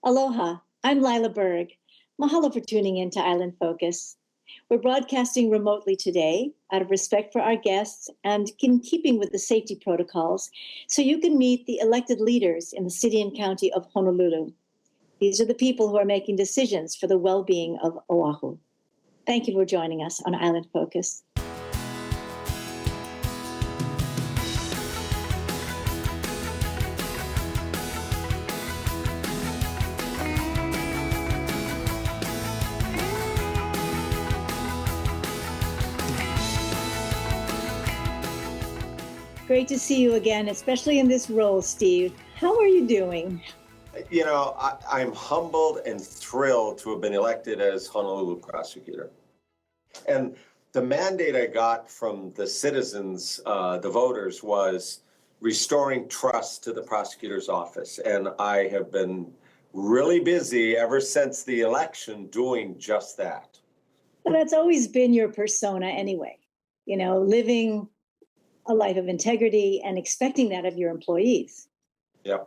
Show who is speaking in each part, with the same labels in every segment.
Speaker 1: Aloha, I'm Lyla Berg. Mahalo for tuning in to Island Focus. We're broadcasting remotely today out of respect for our guests and in keeping with the safety protocols, so you can meet the elected leaders in the city and county of Honolulu. These are the people who are making decisions for the well-being of Oʻahu. Thank you for joining us on Island Focus. Great to see you again, especially in this role, Steve. How are you doing?
Speaker 2: You know, I'm humbled and thrilled to have been elected as Honolulu Prosecutor. And the mandate I got from the citizens, the voters, was restoring trust to the prosecutor's office. And I have been really busy ever since the election doing just that.
Speaker 1: Well, that's always been your persona anyway, you know, living a life of integrity and expecting that of your employees.
Speaker 2: Yeah.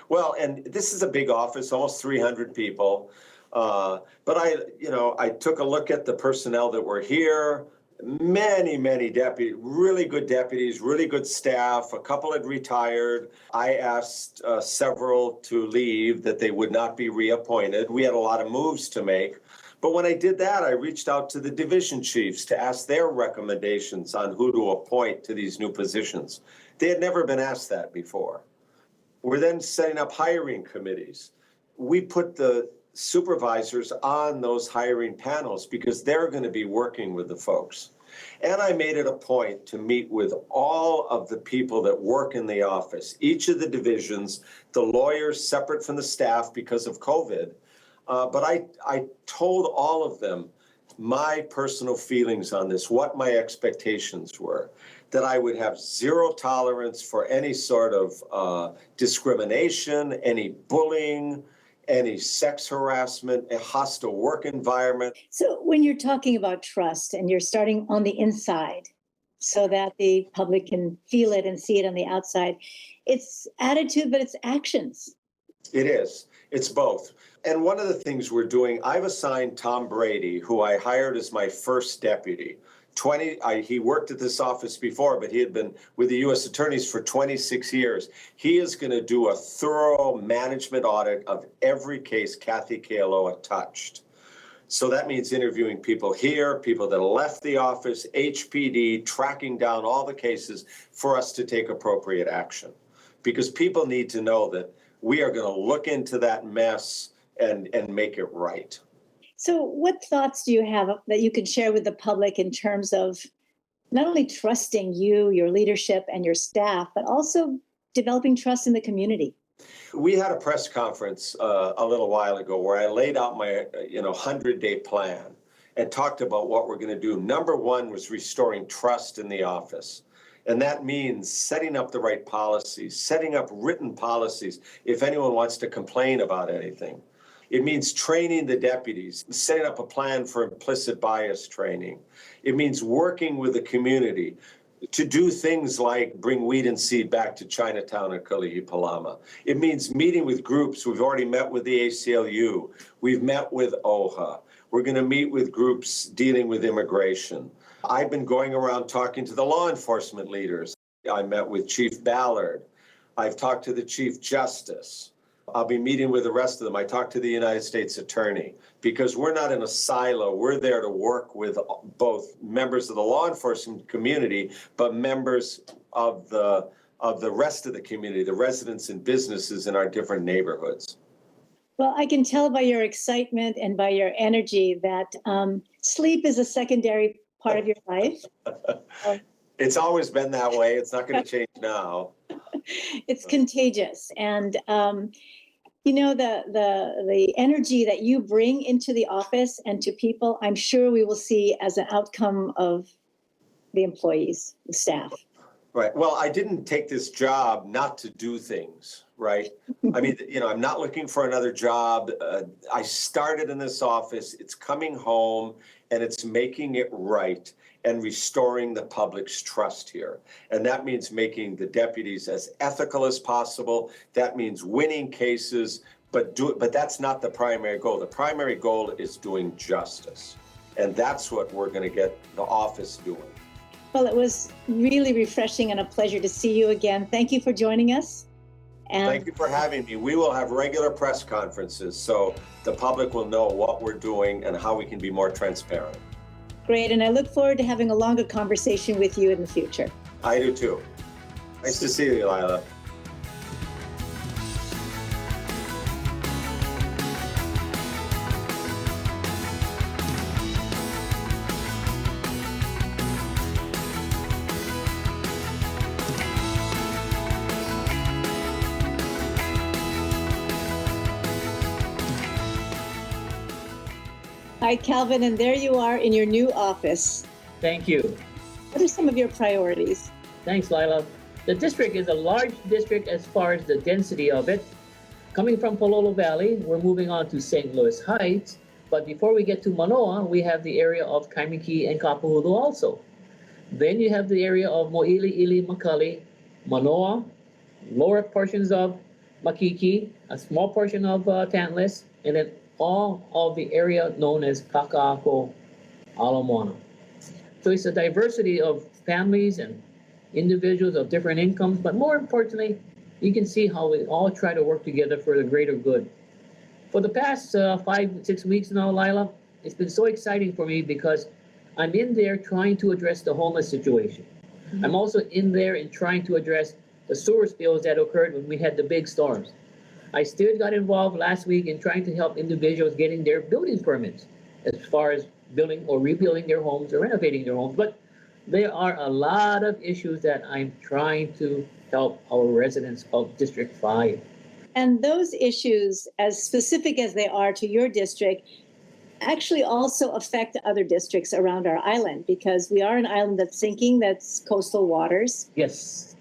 Speaker 2: Well, and this is a big office, almost 300 people. But I took a look at the personnel that were here. Many deputies, really good deputies, really good staff. A couple had retired. I asked several to leave, that they would not be reappointed. We had a lot of moves to make. But when I did that, I reached out to the division chiefs to ask their recommendations on who to appoint to these new positions. They had never been asked that before. We're then setting up hiring committees. We put the supervisors on those hiring panels because they're going to be working with the folks. And I made it a point to meet with all of the people that work in the office, each of the divisions, the lawyers separate from the staff because of COVID. But I told all of them my personal feelings on this, what my expectations were, that I would have zero tolerance for any sort of discrimination, any bullying, any sex harassment, a hostile work environment.
Speaker 1: So when you're talking about trust and you're starting on the inside so that the public can feel it and see it on the outside, it's attitude, but it's actions.
Speaker 2: It is. It's both. And one of the things we're doing, I've assigned Tom Brady, who I hired as my first deputy. He worked at this office before, but he had been with the U.S. attorneys for 26 years. He is going to do a thorough management audit of every case Kathy Kealoha touched. So that means interviewing people here, people that left the office, HPD, tracking down all the cases for us to take appropriate action. Because people need to know that we are going to look into that mess and make it right.
Speaker 1: So what thoughts do you have that you can share with the public in terms of not only trusting you, your leadership, and your staff, but also developing trust in the community?
Speaker 2: We had a press conference a little while ago where I laid out my 100-day plan and talked about what we're going to do. Number one was restoring trust in the office. And that means setting up the right policies, setting up written policies if anyone wants to complain about anything. It means training the deputies, setting up a plan for implicit bias training. It means working with the community to do things like bring weed and seed back to Chinatown and Kalihi-Palama. It means meeting with groups. We've already met with the ACLU. We've met with OHA. We're going to meet with groups dealing with immigration. I've been going around talking to the law enforcement leaders. I met with Chief Ballard. I've talked to the Chief Justice. I'll be meeting with the rest of them. I talked to the United States Attorney because we're not in a silo. We're there to work with both members of the law enforcement community, but members of the rest of the community, the residents and businesses in our different neighborhoods.
Speaker 1: Well, I can tell by your excitement and by your energy that sleep is a secondary part of your life.
Speaker 2: It's always been that way. It's not going to change now.
Speaker 1: It's contagious. And, the energy that you bring into the office and to people, I'm sure we will see as an outcome of the employees, the staff.
Speaker 2: Right. Well, I didn't take this job not to do things, right? I mean, I'm not looking for another job. I started in this office. It's coming home and it's making it right and restoring the public's trust here. And that means making the deputies as ethical as possible. That means winning cases, but that's not the primary goal. The primary goal is doing justice. And that's what we're going to get the office doing.
Speaker 1: Well, it was really refreshing and a pleasure to see you again. Thank you for joining us. And
Speaker 2: thank you for having me. We will have regular press conferences so the public will know what we're doing and how we can be more transparent.
Speaker 1: Great, and I look forward to having a longer conversation with you in the future.
Speaker 2: I do too. Nice to see you, Lyla.
Speaker 1: Hi, Calvin, and there you are in your new office.
Speaker 3: Thank you.
Speaker 1: What are some of your priorities?
Speaker 3: Thanks, Lyla. The district is a large district as far as the density of it. Coming from Pololo Valley, we're moving on to St. Louis Heights. But before we get to Manoa, we have the area of Kaimiki and Kapahulu also. Then you have the area of Mo'iliili, Makali, Manoa, lower portions of Makiki, a small portion of Tantalus, and then all of the area known as Kaka'ako, Ala Moana. So it's a diversity of families and individuals of different incomes, but more importantly, you can see how we all try to work together for the greater good. For the past 5-6 weeks now, Lyla, it's been so exciting for me because I'm in there trying to address the homeless situation. I'm also in there and trying to address the sewer spills that occurred when we had the big storms. I still got involved last week in trying to help individuals getting their building permits as far as building or rebuilding their homes or renovating their homes. But there are a lot of issues that I'm trying to help our residents of District 5.
Speaker 1: And those issues, as specific as they are to your district, actually also affect other districts around our island, because we are an island that's sinking, that's coastal waters.
Speaker 3: Yes.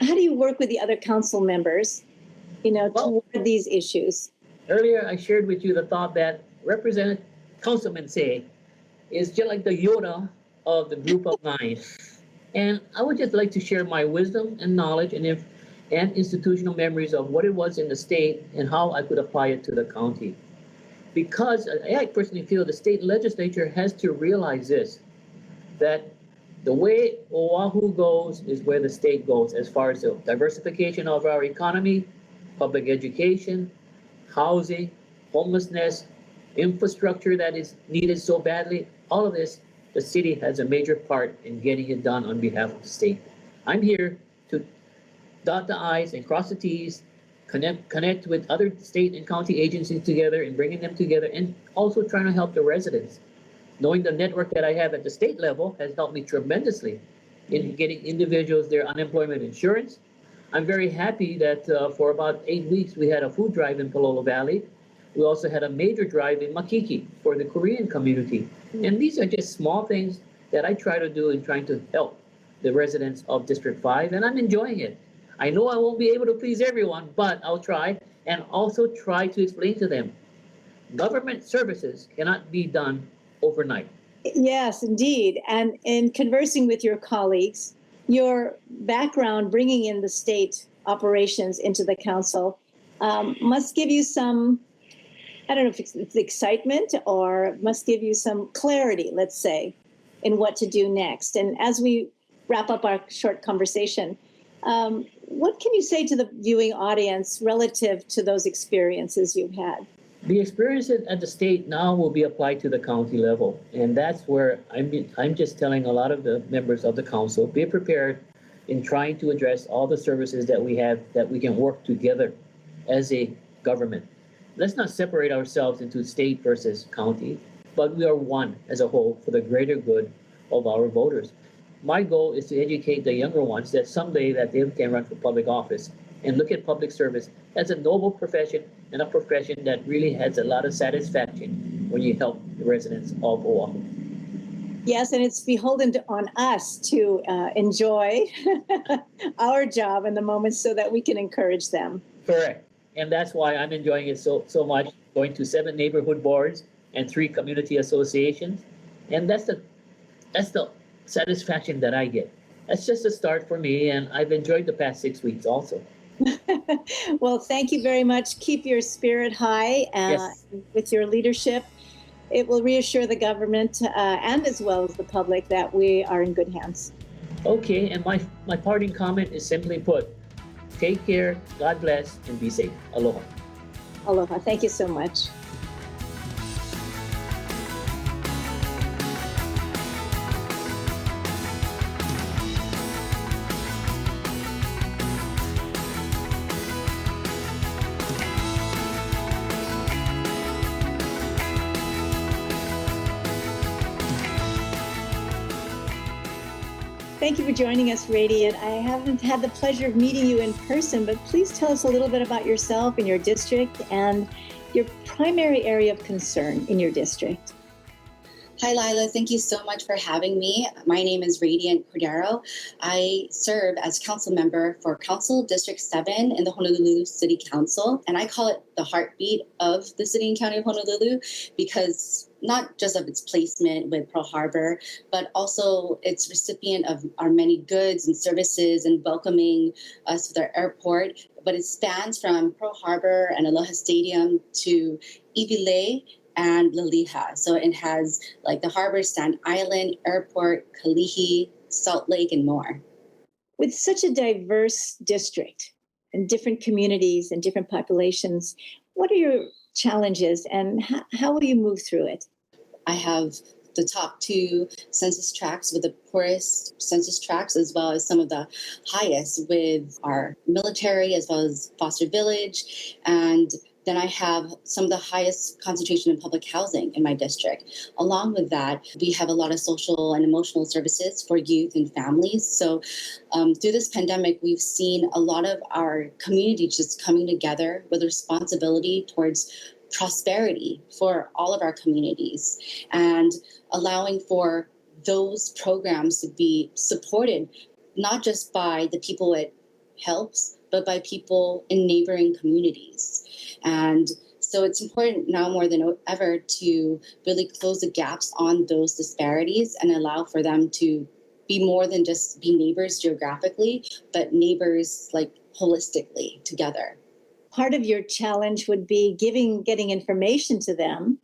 Speaker 1: How do you work with the other council members, toward these issues?
Speaker 3: Earlier, I shared with you the thought that Representative Councilman Say is just like the Yoda of the group of 9. And I would just like to share my wisdom and knowledge and institutional memories of what it was in the state and how I could apply it to the county. Because I personally feel the state legislature has to realize this, that the way Oʻahu goes is where the state goes as far as the diversification of our economy, public education, housing, homelessness, infrastructure that is needed so badly. All of this, the city has a major part in getting it done on behalf of the state. I'm here to dot the I's and cross the T's, connect with other state and county agencies together and bringing them together, and also trying to help the residents. Knowing the network that I have at the state level has helped me tremendously in getting individuals their unemployment insurance. I'm very happy that for about 8 weeks, we had a food drive in Pololo Valley. We also had a major drive in Makiki for the Korean community. And these are just small things that I try to do in trying to help the residents of District 5, and I'm enjoying it. I know I won't be able to please everyone, but I'll try, and also try to explain to them, government services cannot be done overnight.
Speaker 1: Yes, indeed. And in conversing with your colleagues, your background bringing in the state operations into the council must give you some, I don't know if it's excitement, or must give you some clarity, let's say, in what to do next. And as we wrap up our short conversation, what can you say to the viewing audience relative to those experiences you've had?
Speaker 3: The experiences at the state now will be applied to the county level. And that's where I'm just telling a lot of the members of the council, be prepared in trying to address all the services that we have, that we can work together as a government. Let's not separate ourselves into state versus county, but we are one as a whole for the greater good of our voters. My goal is to educate the younger ones that someday that they can run for public office and look at public service as a noble profession and a profession that really has a lot of satisfaction when you help the residents of Oʻahu.
Speaker 1: Yes, and it's beholden on us to enjoy our job in the moment so that we can encourage them.
Speaker 3: Correct. And that's why I'm enjoying it so much, going to 7 neighborhood boards and 3 community associations. And that's the satisfaction that I get. That's just a start for me, and I've enjoyed the past 6 weeks also.
Speaker 1: Well, thank you very much. Keep your spirit high
Speaker 3: Yes.
Speaker 1: with your leadership. It will reassure the government and as well as the public that we are in good hands.
Speaker 3: Okay, and my parting comment is simply put, take care, God bless, and be safe. Aloha.
Speaker 1: Aloha. Thank you so much. Thank you for joining us, Radiant. I haven't had the pleasure of meeting you in person, but please tell us a little bit about yourself and your district and your primary area of concern in your district.
Speaker 4: Hi, Lyla. Thank you so much for having me. My name is Radiant Cordero. I serve as council member for Council District 7 in the Honolulu City Council, and I call it the heartbeat of the city and county of Honolulu because not just of its placement with Pearl Harbor, but also its recipient of our many goods and services and welcoming us with our airport. But it spans from Pearl Harbor and Aloha Stadium to Iwilei and Laliha. So it has like the harbor, Sand Island, airport, Kalihi, Salt Lake, and more.
Speaker 1: With such a diverse district and different communities and different populations, what are your challenges and how will you move through it?
Speaker 4: I have the top 2 census tracts with the poorest census tracts, as well as some of the highest with our military, as well as Foster Village. And then I have some of the highest concentration in public housing in my district. Along with that, we have a lot of social and emotional services for youth and families. So through this pandemic, we've seen a lot of our communities just coming together with responsibility towards prosperity for all of our communities and allowing for those programs to be supported, not just by the people it helps, but by people in neighboring communities. And so it's important now more than ever to really close the gaps on those disparities and allow for them to be more than just be neighbors geographically, but neighbors like holistically together.
Speaker 1: Part of your challenge would be getting information to them,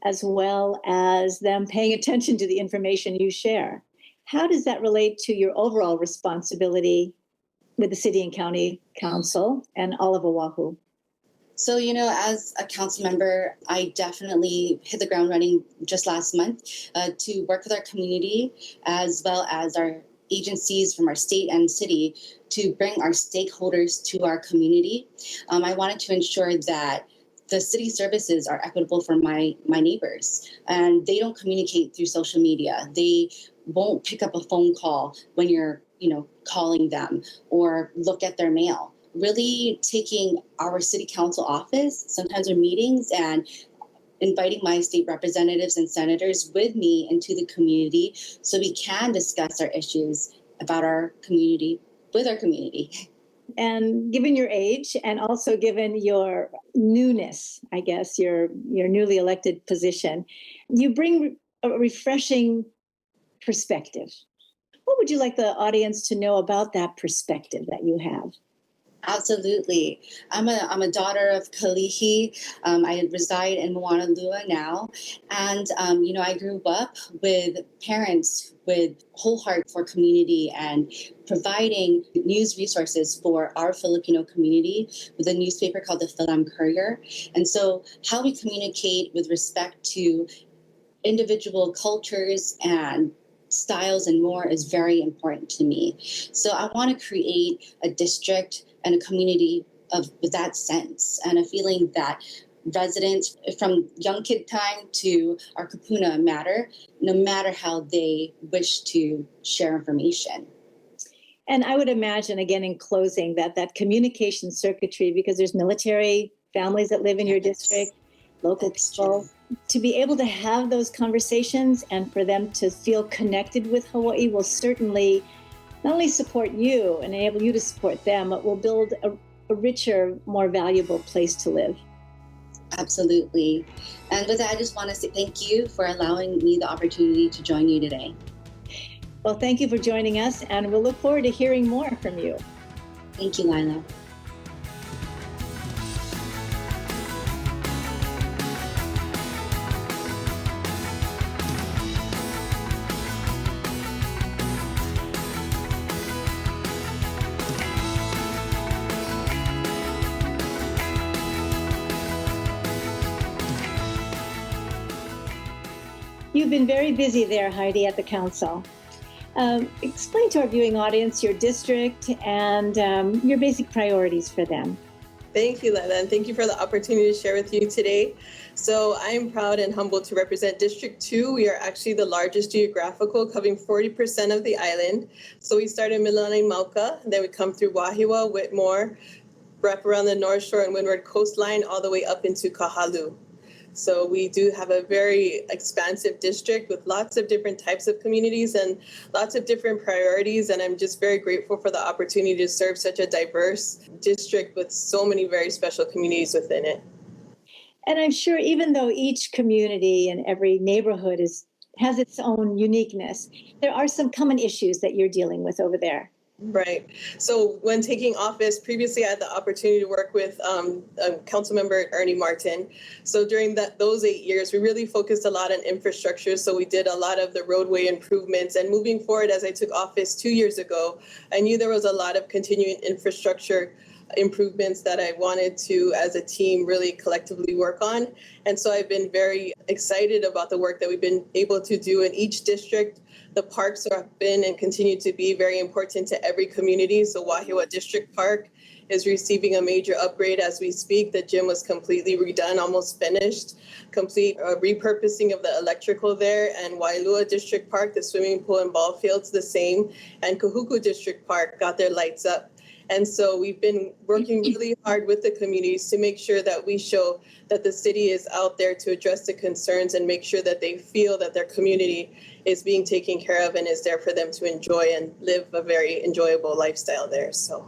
Speaker 1: as well as them paying attention to the information you share. How does that relate to your overall responsibility with the City and County Council and all of Oʻahu?
Speaker 4: So, as a council member, I definitely hit the ground running just last month to work with our community as well as our agencies from our state and city to bring our stakeholders to our community. I wanted to ensure that the city services are equitable for my neighbors, and they don't communicate through social media. They won't pick up a phone call when you're, calling them or look at their mail. Really taking our city council office, sometimes our meetings, and inviting my state representatives and senators with me into the community so we can discuss our issues about our community with our community.
Speaker 1: And given your age and also given your newness, I guess, your newly elected position, you bring a refreshing perspective. What would you like the audience to know about that perspective that you have?
Speaker 4: Absolutely. I'm a daughter of Kalihi. I reside in Moanalua now. And, I grew up with parents with whole heart for community and providing news resources for our Filipino community with a newspaper called the Philam Courier. And so how we communicate with respect to individual cultures and styles and more is very important to me. So I want to create a district and a community with that sense and a feeling that residents from young kid time to our kapuna matter, no matter how they wish to share information.
Speaker 1: And I would imagine, again, in closing, that communication circuitry, because there's military families that live in your district, local people, to be able to have those conversations and for them to feel connected with Hawaii will certainly not only support you and enable you to support them, but will build a richer, more valuable place to live.
Speaker 4: Absolutely. And with that, I just want to say thank you for allowing me the opportunity to join you today.
Speaker 1: Well, thank you for joining us, and we'll look forward to hearing more from you.
Speaker 4: Thank you, Lyla.
Speaker 1: You've been very busy there, Heidi, at the council. Explain to our viewing audience your district and your basic priorities for them.
Speaker 5: Thank you, Lyla, and thank you for the opportunity to share with you today. So I'm proud and humbled to represent District 2. We are actually the largest geographical, covering 40% of the island. So we start in Mililani Mauka, then we come through Wahiawa, Whitmore, wrap around the North Shore and Windward coastline, all the way up into Kahalu. So we do have a very expansive district with lots of different types of communities and lots of different priorities. And I'm just very grateful for the opportunity to serve such a diverse district with so many very special communities within it.
Speaker 1: And I'm sure even though each community and every neighborhood has its own uniqueness, there are some common issues that you're dealing with over there.
Speaker 5: Right. So when taking office, previously I had the opportunity to work with Councilmember Ernie Martin. So during those 8 years, we really focused a lot on infrastructure. So we did a lot of the roadway improvements. And moving forward, as I took office 2 years ago, I knew there was a lot of continuing infrastructure improvements that I wanted to, as a team, really collectively work on. And so I've been very excited about the work that we've been able to do in each district. The parks have been and continue to be very important to every community. So Wahiawa District Park is receiving a major upgrade as we speak. The gym was completely redone, almost finished. Complete repurposing of the electrical there. And Wailua District Park, the swimming pool and ball fields, the same. And Kahuku District Park got their lights up. And so we've been working really hard with the communities to make sure that we show that the city is out there to address the concerns and make sure that they feel that their community is being taken care of and is there for them to enjoy and live a very enjoyable lifestyle there. So.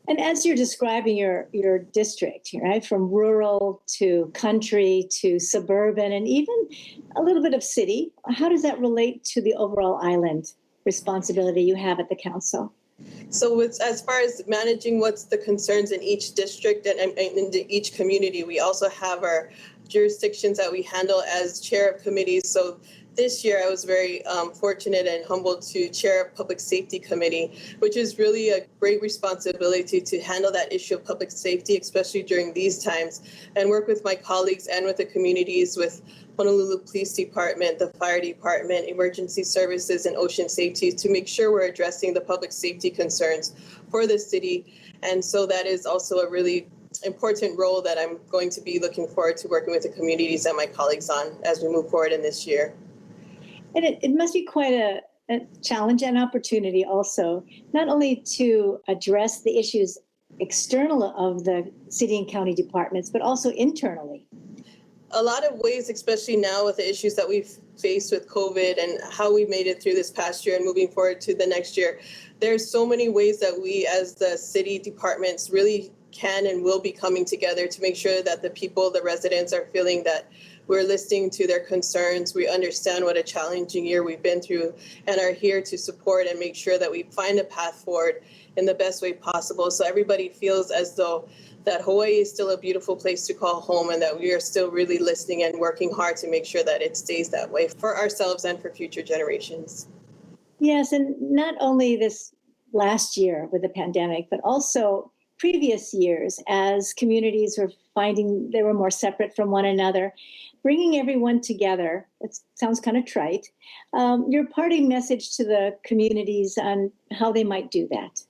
Speaker 1: And as you're describing your district, right, from rural to country to suburban and even a little bit of city, how does that relate to the overall island responsibility you have at the council?
Speaker 5: So as far as managing what's the concerns in each district and in each community, we also have our jurisdictions that we handle as chair of committees. So this year I was very fortunate and humbled to chair a public safety committee, which is really a great responsibility to handle that issue of public safety, especially during these times, and work with my colleagues and with the communities, with Honolulu Police Department, the Fire Department, Emergency Services, and Ocean Safety to make sure we're addressing the public safety concerns for the city. And so that is also a really important role that I'm going to be looking forward to working with the communities and my colleagues on as we move forward in this year.
Speaker 1: And it must be quite a challenge and opportunity also, not only to address the issues external of the city and county departments, but also internally.
Speaker 5: A lot of ways, especially now with the issues that we've faced with COVID and how we made it through this past year and moving forward to the next year, there's so many ways that we as the city departments really can and will be coming together to make sure that the people, the residents, are feeling that we're listening to their concerns. We understand what a challenging year we've been through and are here to support and make sure that we find a path forward in the best way possible. So everybody feels as though that Hawaii is still a beautiful place to call home and that we are still really listening and working hard to make sure that it stays that way for ourselves and for future generations.
Speaker 1: Yes, and not only this last year with the pandemic, but also previous years as communities were finding they were more separate from one another, bringing everyone together. It sounds kind of trite. Your parting message to the communities on how they might do that.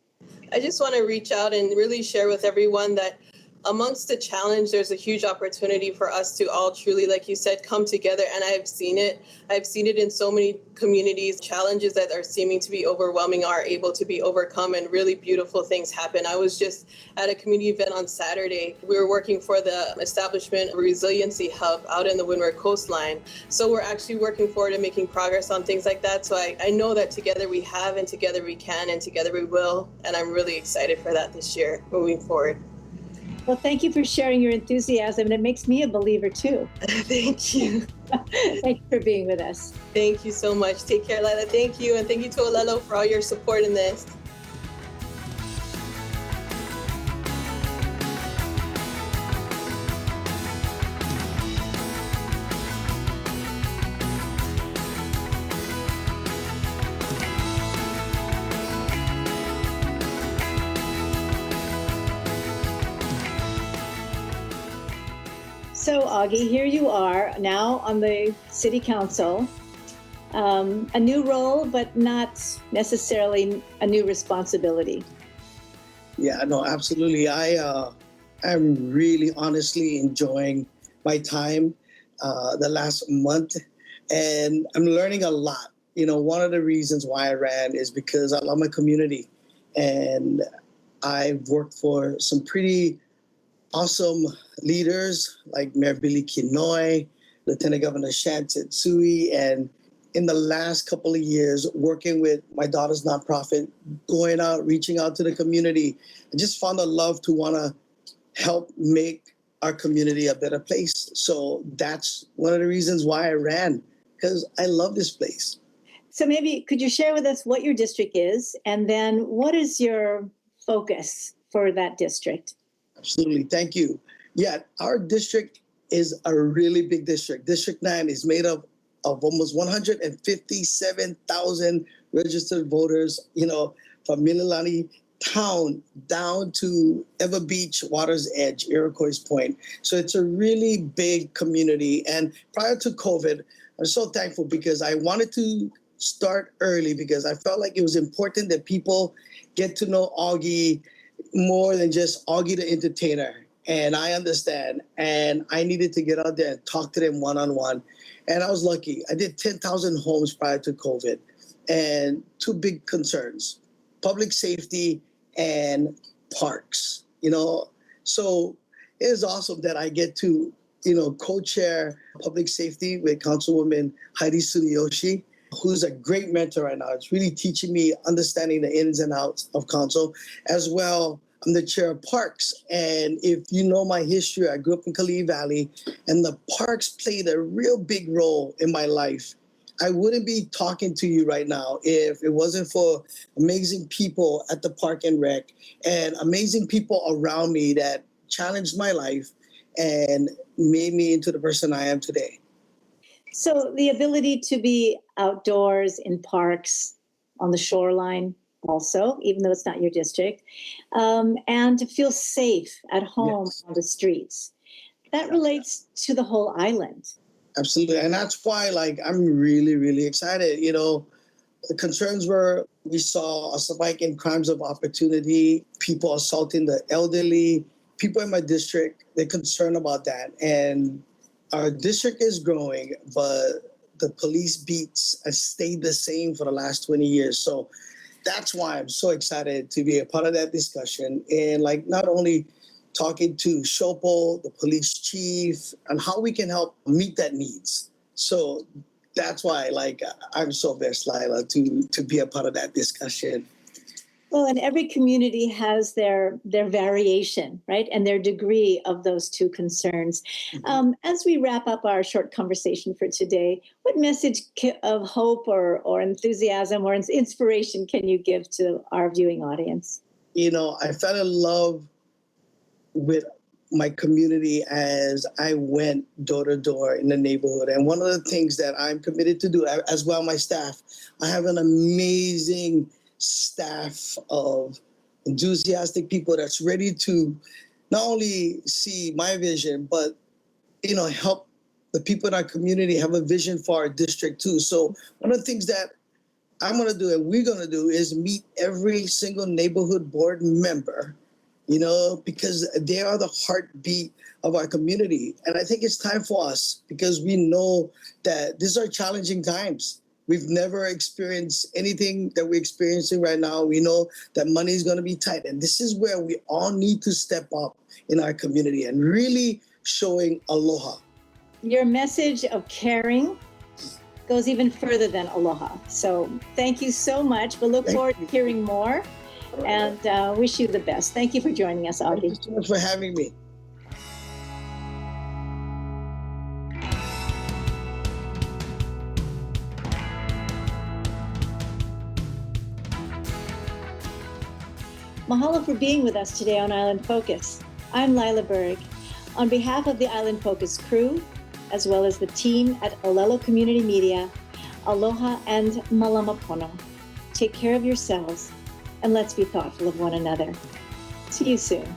Speaker 5: I just want to reach out and really share with everyone that amongst the challenge, there's a huge opportunity for us to all truly, like you said, come together. And I've seen it. I've seen it in so many communities. Challenges that are seeming to be overwhelming are able to be overcome and really beautiful things happen. I was just at a community event on Saturday. We were working for the establishment of a resiliency hub out in the Windward coastline. So we're actually working forward and making progress on things like that. So I know that together we have and together we can and together we will. And I'm really excited for that this year moving forward.
Speaker 1: Well, thank you for sharing your enthusiasm, and it makes me a believer too.
Speaker 5: Thank you.
Speaker 1: Thank you for being with us.
Speaker 5: Thank you so much. Take care, Lyla. Thank you. And thank you to Ōlelo for all your support in this.
Speaker 1: So, Augie, here you are now on the City Council. a new role, but not necessarily a new responsibility.
Speaker 6: Yeah, no, absolutely. I'm really honestly enjoying my time the last month, and I'm learning a lot. You know, one of the reasons why I ran is because I love my community, and I've worked for some pretty awesome leaders like Mayor Billy Kinoy, Lieutenant Governor Shantit Tsui, and in the last couple of years, working with my daughter's nonprofit, going out, reaching out to the community, I just found a love to want to help make our community a better place. So that's one of the reasons why I ran, because I love this place.
Speaker 1: So maybe could you share with us what your district is, and then what is your focus for that district?
Speaker 6: Absolutely. Thank you. Yeah, our district is a really big district. District 9 is made up of almost 157,000 registered voters, you know, from Mililani town down to Ever Beach, Water's Edge, Iroquois Point. So it's a really big community. And prior to COVID, I'm so thankful because I wanted to start early because I felt like it was important that people get to know Augie more than just Augie the entertainer. And I understand. And I needed to get out there and talk to them one-on-one. And I was lucky. I did 10,000 homes prior to COVID. And two big concerns, public safety and parks, you know. So it is awesome that I get to, you know, co-chair public safety with Councilwoman Heidi Tsuneyoshi, who's a great mentor right now. It's really teaching me understanding the ins and outs of council. As well, I'm the chair of parks. And if you know my history, I grew up in Kalihi Valley, and the parks played a real big role in my life. I wouldn't be talking to you right now if it wasn't for amazing people at the Park and Rec and amazing people around me that challenged my life and made me into the person I am today.
Speaker 1: So the ability to be outdoors in parks, on the shoreline also, even though it's not your district, and to feel safe at home on the streets. That relates to the whole island.
Speaker 6: Absolutely. And that's why, like, I'm really, really excited. You know, the concerns were we saw a spike in crimes of opportunity, people assaulting the elderly, people in my district, they're concerned about that. And our district is growing, but the police beats have stayed the same for the last 20 years. So that's why I'm so excited to be a part of that discussion. And like not only talking to Shopo, the police chief, and how we can help meet that needs. So that's why like I'm so blessed, Lyla, to be a part of that discussion.
Speaker 1: Well, and every community has their variation, right? And their degree of those two concerns. Mm-hmm. As we wrap up our short conversation for today, what message of hope or enthusiasm or inspiration can you give to our viewing audience?
Speaker 6: You know, I fell in love with my community as I went door to door in the neighborhood. And one of the things that I'm committed to do, as well my staff, I have an amazing staff of enthusiastic people that's ready to not only see my vision, but, you know, help the people in our community have a vision for our district too. So one of the things that I'm going to do and we're going to do is meet every single neighborhood board member, you know, because they are the heartbeat of our community. And I think it's time for us because we know that these are challenging times. We've never experienced anything that we're experiencing right now. We know that money is going to be tight. And this is where we all need to step up in our community and really showing aloha.
Speaker 1: Your message of caring goes even further than aloha. So thank you so much. We'll look forward to hearing more and wish you the best. Thank you for joining us, Augie.
Speaker 6: Thank you so much for having me.
Speaker 1: Mahalo for being with us today on Island Focus. I'm Lyla Berg. On behalf of the Island Focus crew, as well as the team at Ōlelo Community Media, aloha and malama pono. Take care of yourselves, and let's be thoughtful of one another. See you soon.